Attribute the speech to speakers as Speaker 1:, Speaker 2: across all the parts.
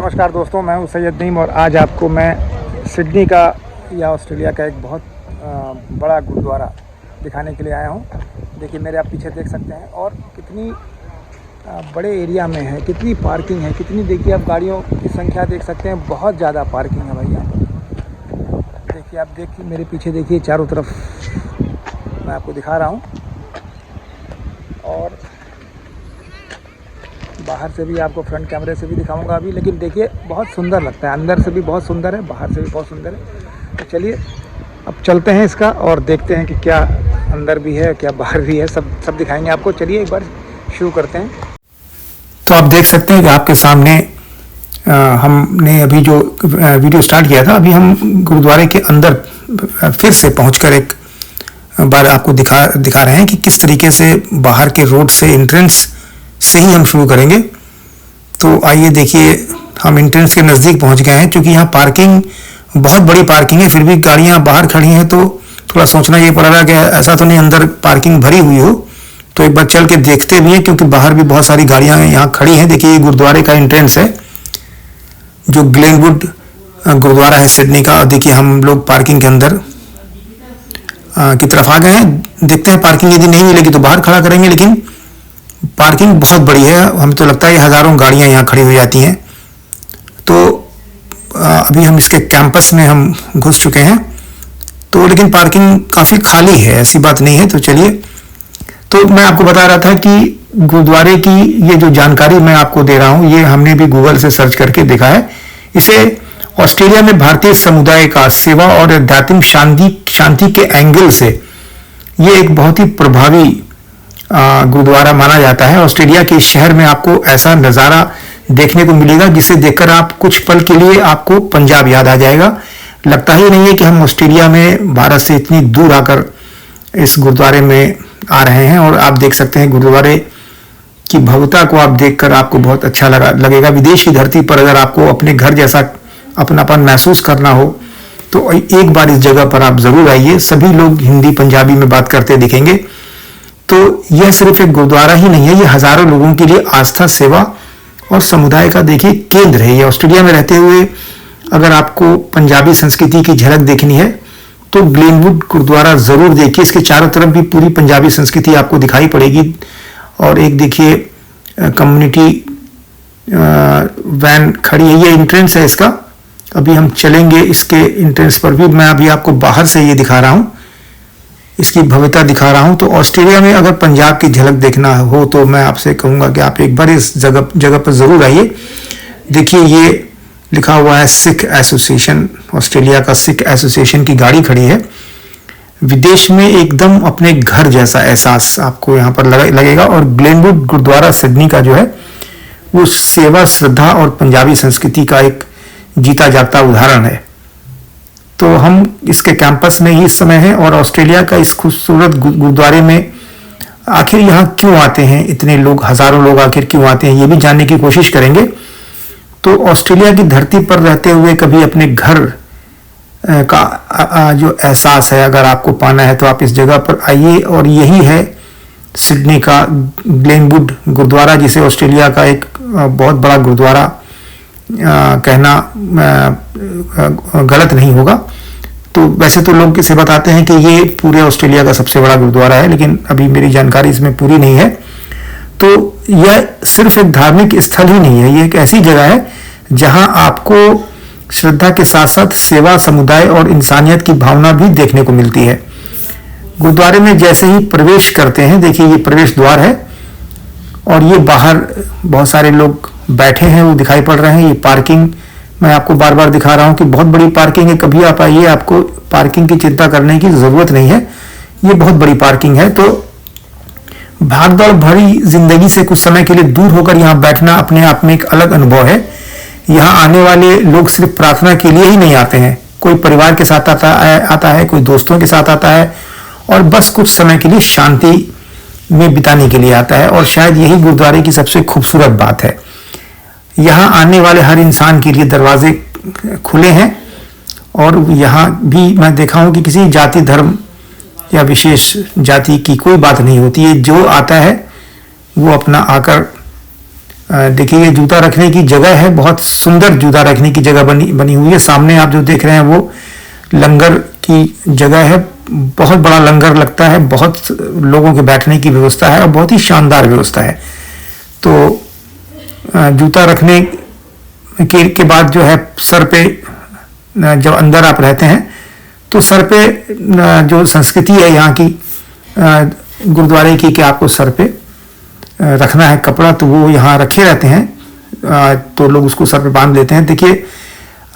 Speaker 1: नमस्कार दोस्तों, मैं हूं सैयद नईम और आज आपको मैं सिडनी का या ऑस्ट्रेलिया का एक बहुत बड़ा गुरुद्वारा दिखाने के लिए आया हूं। देखिए मेरे आप पीछे देख सकते हैं और कितनी बड़े एरिया में है, कितनी पार्किंग है, कितनी देखिए आप गाड़ियों की संख्या देख सकते हैं, बहुत ज़्यादा पार्किंग है भाई यहाँ पर। देखिए आप देखिए मेरे पीछे देखिए चारों तरफ मैं आपको दिखा रहा हूँ और बाहर से भी आपको फ्रंट कैमरे से भी दिखाऊंगा अभी। लेकिन देखिए बहुत सुंदर लगता है, अंदर से भी बहुत सुंदर है, बाहर से भी बहुत सुंदर है। तो चलिए अब चलते हैं इसका और देखते हैं कि क्या अंदर भी है क्या बाहर भी है, सब दिखाएंगे आपको। चलिए एक बार शुरू करते हैं। तो आप देख सकते हैं कि आपके सामने हमने अभी जो वीडियो स्टार्ट किया था, अभी हम गुरुद्वारे के अंदर फिर से पहुंचकर एक बार आपको दिखा रहे हैं कि किस तरीके से बाहर के रोड से एंट्रेंस से ही हम शुरू करेंगे। तो आइए देखिए, हम एंट्रेंस के नज़दीक पहुंच गए हैं। क्योंकि यहाँ पार्किंग बहुत बड़ी पार्किंग है, फिर भी गाड़ियाँ बाहर खड़ी हैं, तो थोड़ा सोचना ये पड़ रहा है कि ऐसा तो नहीं अंदर पार्किंग भरी हुई हो। तो एक बार चल के देखते भी हैं, क्योंकि बाहर भी बहुत सारी गाड़ियाँ यहाँ खड़ी हैं। देखिए ये गुरुद्वारे का एंट्रेंस है, जो ग्लेनवुड गुरुद्वारा है सिडनी का। और देखिए हम लोग पार्किंग के अंदर की तरफ आ गए हैं। देखते हैं पार्किंग यदि नहीं मिलेगी तो बाहर खड़ा करेंगे, लेकिन पार्किंग बहुत बड़ी है। हमें तो लगता है हज़ारों गाड़ियां यहाँ खड़ी हो जाती हैं। तो अभी हम इसके कैंपस में हम घुस चुके हैं, तो लेकिन पार्किंग काफ़ी खाली है, ऐसी बात नहीं है। तो चलिए, तो मैं आपको बता रहा था कि गुरुद्वारे की ये जो जानकारी मैं आपको दे रहा हूँ, ये हमने भी गूगल से सर्च करके देखा है। इसे ऑस्ट्रेलिया में भारतीय समुदाय का सेवा और आध्यात्मिक शांति के एंगल से ये एक बहुत ही प्रभावी गुरुद्वारा माना जाता है। ऑस्ट्रेलिया के शहर में आपको ऐसा नज़ारा देखने को मिलेगा जिसे देखकर आप कुछ पल के लिए आपको पंजाब याद आ जाएगा। लगता ही नहीं है कि हम ऑस्ट्रेलिया में भारत से इतनी दूर आकर इस गुरुद्वारे में आ रहे हैं। और आप देख सकते हैं गुरुद्वारे की भव्यता को आप देखकर आपको बहुत अच्छा लगेगा। विदेश की धरती पर अगर आपको अपने घर जैसा अपनापन महसूस करना हो तो एक बार इस जगह पर आप जरूर आइए। सभी लोग हिंदी पंजाबी में बात करते दिखेंगे। तो यह सिर्फ एक गुरुद्वारा ही नहीं है, ये हजारों लोगों के लिए आस्था, सेवा और समुदाय का देखिए केंद्र है। ये ऑस्ट्रेलिया में रहते हुए अगर आपको पंजाबी संस्कृति की झलक देखनी है तो ग्लेनवुड गुरुद्वारा जरूर देखिए। इसके चारों तरफ भी पूरी पंजाबी संस्कृति आपको दिखाई पड़ेगी। और एक देखिए कम्युनिटी वैन खड़ी है, ये एंट्रेंस है इसका। अभी हम चलेंगे इसके एंट्रेंस पर भी। मैं अभी आपको बाहर से ये दिखा रहा हूँ, इसकी भव्यता दिखा रहा हूं। तो ऑस्ट्रेलिया में अगर पंजाब की झलक देखना हो तो मैं आपसे कहूंगा कि आप एक बार इस जगह पर जरूर आइए। देखिए ये लिखा हुआ है सिख एसोसिएशन, ऑस्ट्रेलिया का सिख एसोसिएशन की गाड़ी खड़ी है। विदेश में एकदम अपने घर जैसा एहसास आपको यहाँ पर लगेगा। और ग्लेनवुड गुरुद्वारा सिडनी का जो है वो सेवा, श्रद्धा और पंजाबी संस्कृति का एक जीता जागता उदाहरण है। तो हम इसके कैंपस में ही इस समय हैं और ऑस्ट्रेलिया का इस खूबसूरत गुरुद्वारे में आखिर यहाँ क्यों आते हैं इतने लोग, हजारों लोग आखिर क्यों आते हैं, ये भी जानने की कोशिश करेंगे। तो ऑस्ट्रेलिया की धरती पर रहते हुए कभी अपने घर का जो एहसास है अगर आपको पाना है तो आप इस जगह पर आइए। और यही है सिडनी का ग्लेनवुड गुरुद्वारा, जिसे ऑस्ट्रेलिया का एक बहुत बड़ा गुरुद्वारा कहना गलत नहीं होगा। तो वैसे तो लोग इसे बताते हैं कि ये पूरे ऑस्ट्रेलिया का सबसे बड़ा गुरुद्वारा है, लेकिन अभी मेरी जानकारी इसमें पूरी नहीं है। तो यह सिर्फ एक धार्मिक स्थल ही नहीं है, ये एक ऐसी जगह है जहां आपको श्रद्धा के साथ साथ सेवा, समुदाय और इंसानियत की भावना भी देखने को मिलती है। गुरुद्वारे में जैसे ही प्रवेश करते हैं, देखिए ये प्रवेश द्वार है और ये बाहर बहुत सारे लोग बैठे हैं वो दिखाई पड़ रहे हैं। ये पार्किंग मैं आपको बार बार दिखा रहा हूं कि बहुत बड़ी पार्किंग है। कभी आप आइए, आपको पार्किंग की चिंता करने की जरूरत नहीं है, ये बहुत बड़ी पार्किंग है। तो भागदौड़ भरी जिंदगी से कुछ समय के लिए दूर होकर यहाँ बैठना अपने आप में एक अलग अनुभव है। यहाँ आने वाले लोग सिर्फ प्रार्थना के लिए ही नहीं आते हैं, कोई परिवार के साथ आता है, कोई दोस्तों के साथ आता है और बस कुछ समय के लिए शांति में बिताने के लिए आता है। और शायद यही गुरुद्वारे की सबसे खूबसूरत बात है। यहाँ आने वाले हर इंसान के लिए दरवाजे खुले हैं और यहाँ भी मैं देखा हूँ कि किसी जाति, धर्म या विशेष जाति की कोई बात नहीं होती है। जो आता है वो अपना आकर देखिए ये जूता रखने की जगह है, बहुत सुंदर जूता रखने की जगह बनी हुई है। सामने आप जो देख रहे हैं वो लंगर की जगह है, बहुत बड़ा लंगर लगता है, बहुत लोगों के बैठने की व्यवस्था है और बहुत ही शानदार व्यवस्था है। तो जूता रखने के बाद जो है सर पे, जब अंदर आप रहते हैं तो सर पे जो संस्कृति है यहाँ की गुरुद्वारे की, कि आपको सर पे रखना है कपड़ा, तो वो यहाँ रखे रहते हैं, तो लोग उसको सर पे बांध लेते हैं। देखिए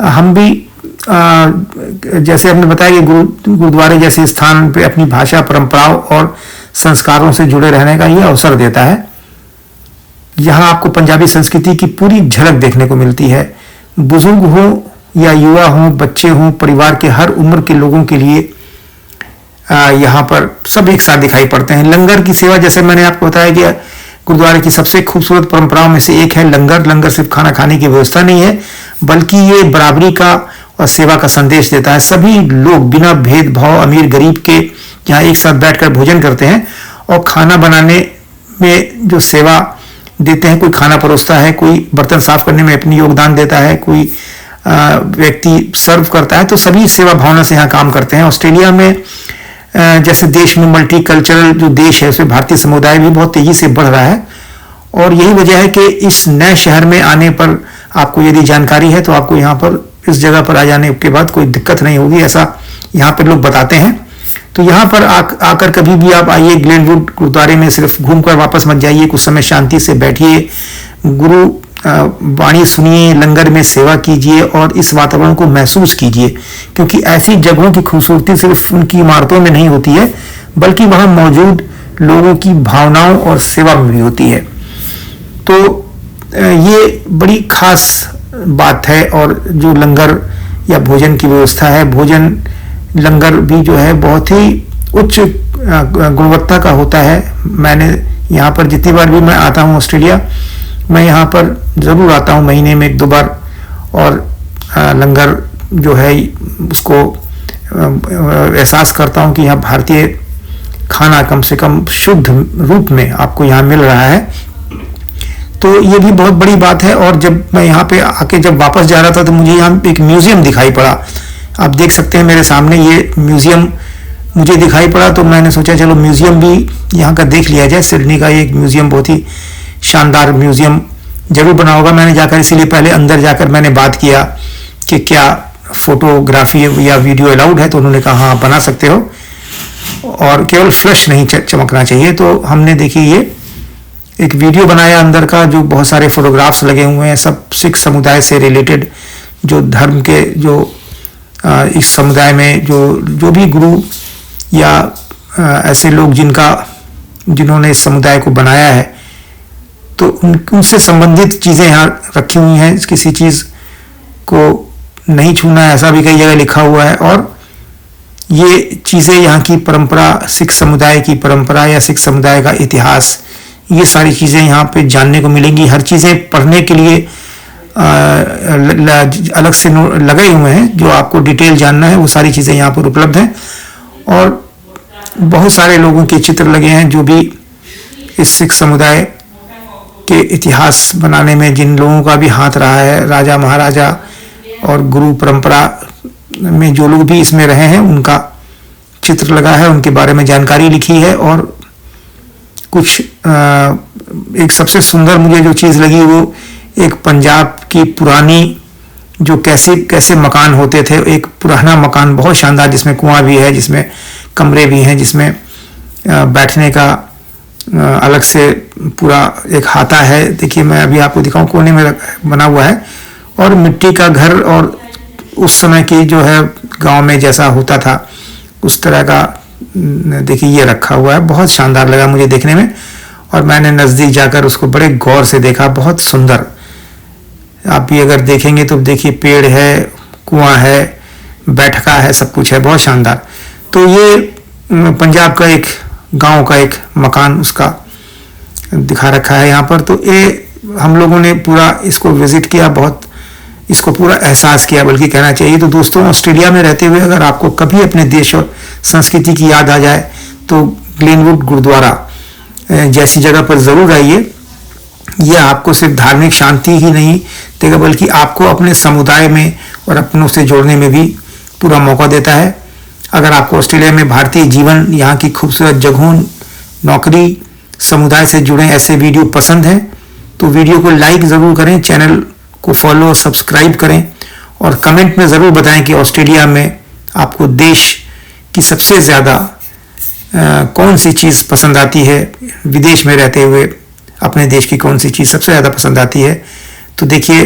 Speaker 1: हम भी जैसे हमने बताया कि गुरुद्वारे जैसे स्थान पे अपनी भाषा, परंपराओं और संस्कारों से जुड़े रहने का ये अवसर देता है। यहाँ आपको पंजाबी संस्कृति की पूरी झलक देखने को मिलती है। बुजुर्ग हो या युवा हो, बच्चे हों, परिवार के हर उम्र के लोगों के लिए यहाँ पर सब एक साथ दिखाई पड़ते हैं। लंगर की सेवा, जैसे मैंने आपको बताया कि गुरुद्वारे की सबसे खूबसूरत परंपराओं में से एक है लंगर। लंगर सिर्फ खाना खाने की व्यवस्था नहीं है, बल्कि ये बराबरी का और सेवा का संदेश देता है। सभी लोग बिना भेदभाव, अमीर गरीब के यहाँ एक साथ बैठकर भोजन करते हैं और खाना बनाने में जो सेवा देते हैं, कोई खाना परोसता है, कोई बर्तन साफ करने में अपनी योगदान देता है, कोई व्यक्ति सर्व करता है, तो सभी सेवा भावना से यहाँ काम करते हैं। ऑस्ट्रेलिया में जैसे देश में मल्टी कल्चरल जो देश है, उसमें भारतीय समुदाय भी बहुत तेजी से बढ़ रहा है और यही वजह है कि इस नए शहर में आने पर आपको यदि जानकारी है तो आपको यहाँ पर इस जगह पर आ जाने के बाद कोई दिक्कत नहीं होगी, ऐसा यहाँ पर लोग बताते हैं। तो यहाँ पर आकर कभी भी आप आइए ग्लेनवुड गुरुद्वारे में, सिर्फ घूमकर वापस मत जाइए, कुछ समय शांति से बैठिए, गुरु वाणी सुनिए, लंगर में सेवा कीजिए और इस वातावरण को महसूस कीजिए, क्योंकि ऐसी जगहों की खूबसूरती सिर्फ उनकी इमारतों में नहीं होती है, बल्कि वहां मौजूद लोगों की भावनाओं और सेवा में भी होती है। तो ये बड़ी खास बात है। और जो लंगर या भोजन की व्यवस्था है, भोजन लंगर भी जो है बहुत ही उच्च गुणवत्ता का होता है। मैंने यहाँ पर जितनी बार भी मैं आता हूँ ऑस्ट्रेलिया, मैं यहाँ पर ज़रूर आता हूँ महीने में 1-2 बार, और लंगर जो है उसको एहसास करता हूँ कि यहाँ भारतीय खाना कम से कम शुद्ध रूप में आपको यहाँ मिल रहा है। तो ये भी बहुत बड़ी बात है। और जब मैं यहाँ पे आके जब वापस जा रहा था तो मुझे यहाँ एक म्यूजियम दिखाई पड़ा। आप देख सकते हैं मेरे सामने ये म्यूजियम मुझे दिखाई पड़ा, तो मैंने सोचा चलो म्यूजियम भी यहाँ का देख लिया जाए। सिडनी का ये एक म्यूजियम बहुत ही शानदार म्यूजियम जरूर बना होगा। मैंने जाकर इसीलिए पहले अंदर जाकर मैंने बात किया कि क्या फोटोग्राफी या वीडियो अलाउड है, तो उन्होंने कहा हाँ बना सकते हो, और केवल फ्लैश नहीं चमकना चाहिए। तो हमने देखी ये एक वीडियो बनाया अंदर का, जो बहुत सारे फोटोग्राफ्स लगे हुए हैं, सब सिख समुदाय से रिलेटेड, जो धर्म के जो इस समुदाय में जो भी गुरु या ऐसे लोग जिन्होंने इस समुदाय को बनाया है, तो उनसे संबंधित चीज़ें यहाँ रखी हुई हैं। किसी चीज़ को नहीं छूना है ऐसा भी कई जगह लिखा हुआ है। और ये चीज़ें यहाँ की परंपरा, सिख समुदाय की परंपरा या सिख समुदाय का इतिहास, ये सारी चीज़ें यहाँ पे जानने को मिलेंगी। हर चीज़ें पढ़ने के लिए अलग से लगे हुए हैं, जो आपको डिटेल जानना है वो सारी चीज़ें यहाँ पर उपलब्ध हैं। और बहुत सारे लोगों के चित्र लगे हैं जो भी इस सिख समुदाय के इतिहास बनाने में जिन लोगों का भी हाथ रहा है, राजा महाराजा और गुरु परंपरा में जो लोग भी इसमें रहे हैं, उनका चित्र लगा है, उनके बारे में जानकारी लिखी है। और कुछ एक सबसे सुंदर मुझे जो चीज़ लगी वो एक पंजाब की पुरानी जो कैसे मकान होते थे, एक पुराना मकान बहुत शानदार, जिसमें कुआं भी है, जिसमें कमरे भी हैं, जिसमें बैठने का अलग से पूरा एक हाता है। देखिए मैं अभी आपको दिखाऊं, कोने में बना हुआ है। और मिट्टी का घर, और उस समय की जो है गांव में जैसा होता था उस तरह का देखिए ये रखा हुआ है। बहुत शानदार लगा मुझे देखने में, और मैंने नज़दीक जाकर उसको बड़े गौर से देखा। बहुत सुंदर, आप भी अगर देखेंगे तो देखिए पेड़ है, कुआं है, बैठका है, सब कुछ है, बहुत शानदार। तो ये पंजाब का एक गांव का एक मकान उसका दिखा रखा है यहाँ पर। तो ये हम लोगों ने पूरा इसको विजिट किया, बहुत इसको पूरा एहसास किया बल्कि कहना चाहिए। तो दोस्तों, ऑस्ट्रेलिया में रहते हुए अगर आपको कभी अपने देश और संस्कृति की याद आ जाए तो ग्लेनवुड गुरुद्वारा जैसी जगह पर ज़रूर आइए। ये आपको सिर्फ धार्मिक शांति ही नहीं देगा, बल्कि आपको अपने समुदाय में और अपनों से जोड़ने में भी पूरा मौका देता है। अगर आपको ऑस्ट्रेलिया में भारतीय जीवन, यहाँ की खूबसूरत जगहों, नौकरी, समुदाय से जुड़े ऐसे वीडियो पसंद हैं तो वीडियो को लाइक ज़रूर करें, चैनल को फॉलो सब्सक्राइब करें और कमेंट में ज़रूर बताएं कि ऑस्ट्रेलिया में आपको देश की सबसे ज़्यादा कौन सी चीज़ पसंद आती है, विदेश में रहते हुए अपने देश की कौन सी चीज़ सबसे ज़्यादा पसंद आती है। तो देखिए,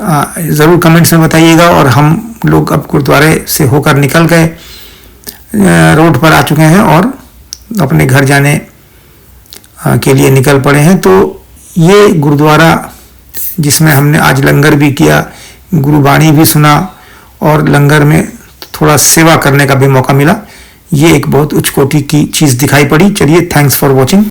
Speaker 1: ज़रूर कमेंट्स में बताइएगा। और हम लोग अब गुरुद्वारे से होकर निकल गए, रोड पर आ चुके हैं और अपने घर जाने के लिए निकल पड़े हैं। तो ये गुरुद्वारा जिसमें हमने आज लंगर भी किया, गुरुबाणी भी सुना और लंगर में थोड़ा सेवा करने का भी मौका मिला, ये एक बहुत उच्च कोटि की चीज़ दिखाई पड़ी। चलिए, थैंक्स फॉर वॉचिंग।